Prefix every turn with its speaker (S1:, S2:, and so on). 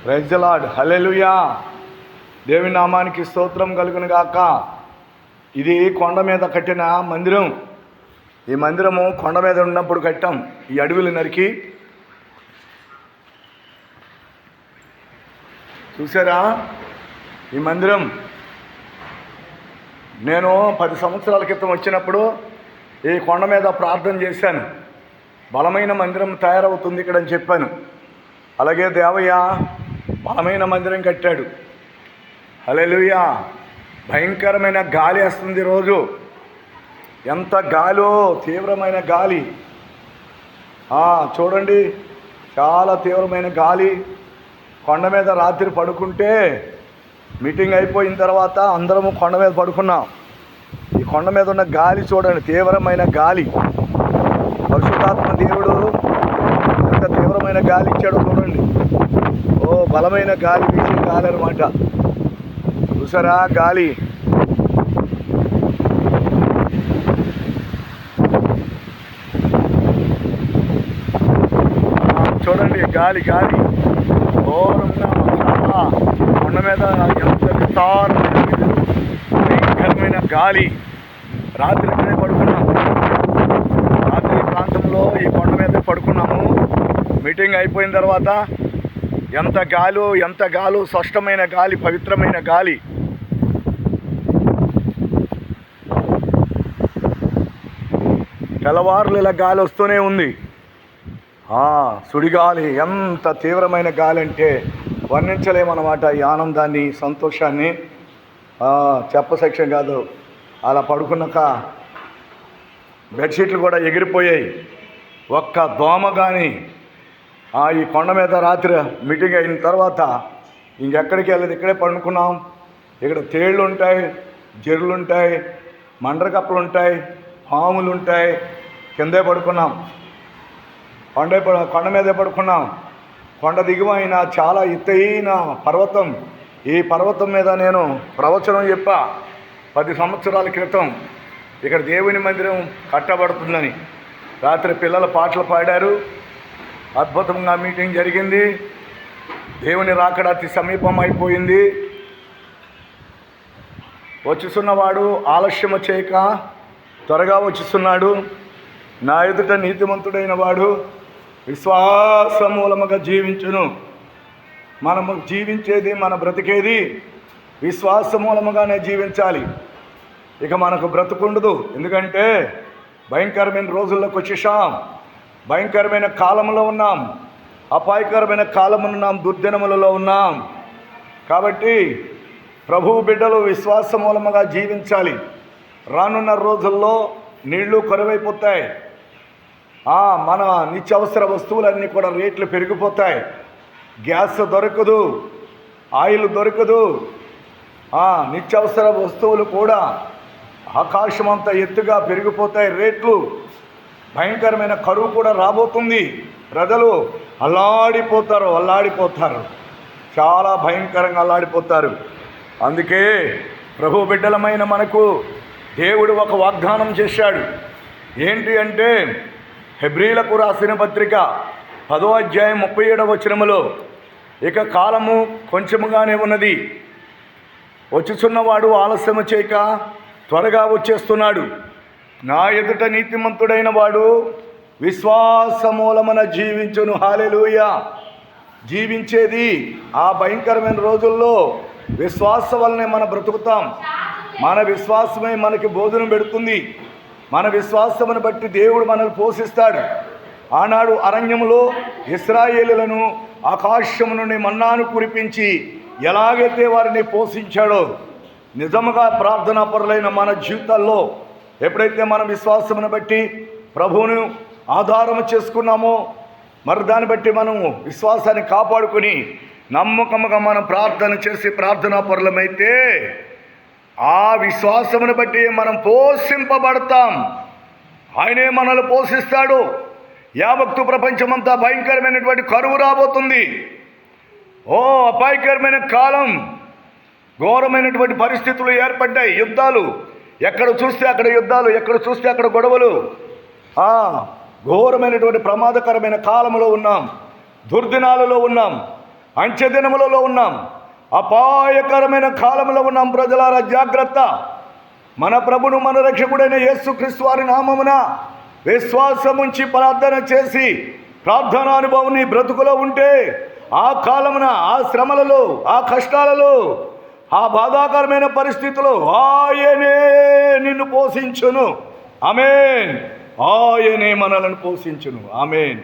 S1: Praise the lord, హల్లెలూయా. దేవుని నామానికి స్తోత్రం కలుగును గాక. ఇది కొండ మీద కట్టిన మందిరం. ఈ మందిరము కొండ మీద ఉన్నప్పుడు కట్టాం. ఈ అడవులు నరికి చూసారా ఈ మందిరం. నేను 10 సంవత్సరాల క్రితం వచ్చినప్పుడు ఈ కొండ మీద ప్రార్థన చేశాను. బలమైన మందిరం తయారవుతుంది ఇక్కడ అని చెప్పాను. అలాగే దేవయ్య బలమైన మందిరం కట్టాడు. హల్లెలూయా. భయంకరమైన గాలి వస్తుంది రోజు. ఎంత గాలో, తీవ్రమైన గాలి. చూడండి, చాలా తీవ్రమైన గాలి. కొండ మీద రాత్రి పడుకుంటే మీటింగ్ అయిపోయిన తర్వాత అందరము కొండ మీద పడుకున్నాం. ఈ కొండ మీద ఉన్న గాలి చూడండి, తీవ్రమైన గాలి. పరిశుద్ధాత్మ దేవుడు ఎంత తీవ్రమైన గాలి ఇచ్చాడో చూడండి. బలమైన గాలి, వీచే గాలి అనమాట. చూసారా గాలి. చూడండి గాలి గాలి ఘోరంగా. చాలా కొండ మీద ఎంత విస్తారమైన భయంకరమైన గాలి. రాత్రి ఇక్కడే పడుకున్నాం. రాత్రి ప్రాంతంలో ఈ కొండ మీద పడుకున్నాము. మీటింగ్ అయిపోయిన తర్వాత ఎంత గాలు, స్పష్టమైన గాలి, పవిత్రమైన గాలి. తెల్లవారులు ఇలా గాలి వస్తూనే ఉంది. సుడిగాలి. ఎంత తీవ్రమైన గాలి అంటే వర్ణించలేమన్నమాట. ఈ ఆనందాన్ని, సంతోషాన్ని చెప్పసక్ష్యం కాదు. అలా పడుకున్నాక బెడ్షీట్లు కూడా ఎగిరిపోయాయి. ఒక్క దోమ కానీ. ఈ కొండ మీద రాత్రి మీటింగ్ అయిన తర్వాత ఇంకెక్కడికి వెళ్ళదు, ఇక్కడే పడుకున్నాం. ఇక్కడ తేళ్ళు ఉంటాయి, జర్రులు ఉంటాయి, మండ్రకప్పలు ఉంటాయి, పాములు ఉంటాయి. కిందే పడుకున్నాం. కొండ మీదే పడుకున్నాం. కొండ దిగువైన చాలా ఎత్తైన పర్వతం. ఈ పర్వతం మీద నేను ప్రవచనం చెప్పా 10 సంవత్సరాల క్రితం. ఇక్కడ దేవుని మందిరం కట్టబడుతుందని. రాత్రి పిల్లల పాటలు పాడారు. అద్భుతంగా మీటింగ్ జరిగింది. దేవుని రాకడ అతి సమీపం అయిపోయింది. వచ్చుచున్నవాడు ఆలస్యము చేయక త్వరగా వచ్చుచున్నాడు. నా ఎదుట నీతిమంతుడైన వాడు విశ్వాస మూలముగా జీవించును. మనము జీవించేది, మన బ్రతికేది విశ్వాస మూలముగానే జీవించాలి. ఇక మనకు బ్రతుకుండదు. ఎందుకంటే భయంకరమైన రోజుల్లోకి వచ్చేసాం. భయంకరమైన కాలంలో ఉన్నాం. అపాయకరమైన కాలములో ఉన్నాం. దుర్దినములలో ఉన్నాం. కాబట్టి ప్రభువు బిడ్డలు విశ్వాస మూలముగా జీవించాలి. రానున్న రోజుల్లో నీళ్లు కరువైపోతాయి. మన నిత్యావసర వస్తువులన్నీ కూడా రేట్లు పెరిగిపోతాయి. గ్యాస్ దొరకదు, ఆయిల్ దొరకదు. నిత్యావసర వస్తువులు కూడా ఆకాశమంత ఎత్తుగా పెరిగిపోతాయి రేట్లు. భయంకరమైన కరువు కూడా రాబోతుంది. ప్రజలు అల్లాడిపోతారు. చాలా భయంకరంగా అల్లాడిపోతారు. అందుకే ప్రభు బిడ్డలమైన మనకు దేవుడు ఒక వాగ్దానం చేశాడు. ఏంటి అంటే హెబ్రీలకు రాసిన పత్రిక 10వ అధ్యాయం 37వ వచనములో, ఇక కాలము కొంచెముగానే ఉన్నది, వచ్చుచున్నవాడు ఆలస్యము చేయక త్వరగా వచ్చేస్తున్నాడు. నా ఎదుట నీతిమంతుడైన వాడు విశ్వాస మూలమున జీవించును. హల్లెలూయా. జీవించేది ఆ భయంకరమైన రోజుల్లో విశ్వాసం వల్లనే మనం బ్రతుకుతాం. మన విశ్వాసమే మనకి భోజనం పెడుతుంది. మన విశ్వాసమును బట్టి దేవుడు మనల్ని పోషిస్తాడు. ఆనాడు అరణ్యములో ఇశ్రాయేలులను ఆకాశము నుండి మన్నాను కురిపించి ఎలాగైతే వారిని పోషించాడో, నిజముగా ప్రార్థనా పరులైన మన జీవితాల్లో ఎప్పుడైతే మన విశ్వాసమును బట్టి ప్రభువును ఆధారము చేసుకున్నామో, మరి దాన్ని బట్టి మనము విశ్వాసాన్ని కాపాడుకొని నమ్మకముగా మనం ప్రార్థన చేసి ప్రార్థనా పరులమైతే ఆ విశ్వాసమును బట్టి మనం పోషింపబడతాం. ఆయనే మనల్ని పోషిస్తాడు. యావత్తు ప్రపంచమంతా భయంకరమైనటువంటి కరువు రాబోతుంది. అపాయకరమైన కాలం, ఘోరమైనటువంటి పరిస్థితులు ఏర్పడ్డాయి. యుద్ధాలు, ఎక్కడ చూస్తే అక్కడ యుద్ధాలు, ఎక్కడ చూస్తే అక్కడ గొడవలు. ఘోరమైనటువంటి ప్రమాదకరమైన కాలంలో ఉన్నాం. దుర్దినాలలో ఉన్నాం. అంచె దినములలో ఉన్నాం, అపాయకరమైన కాలంలో ఉన్నాం. ప్రజలారా జాగ్రత్త. మన ప్రభును మన రక్షకుడైన యేసుక్రీస్తు వారి నామమున విశ్వాసముంచి ప్రార్థన చేసి ప్రార్థనా అనుభవం నీ బ్రతుకులో ఉంటే ఆ కాలమున, ఆ శ్రమలలో, ఆ కష్టాలలో, ఆ బాధాకరమైన పరిస్థితుల్లో ఆయనే నిన్ను పోషించును. ఆమేన్. ఆయనే మనలను పోషించును. ఆమేన్.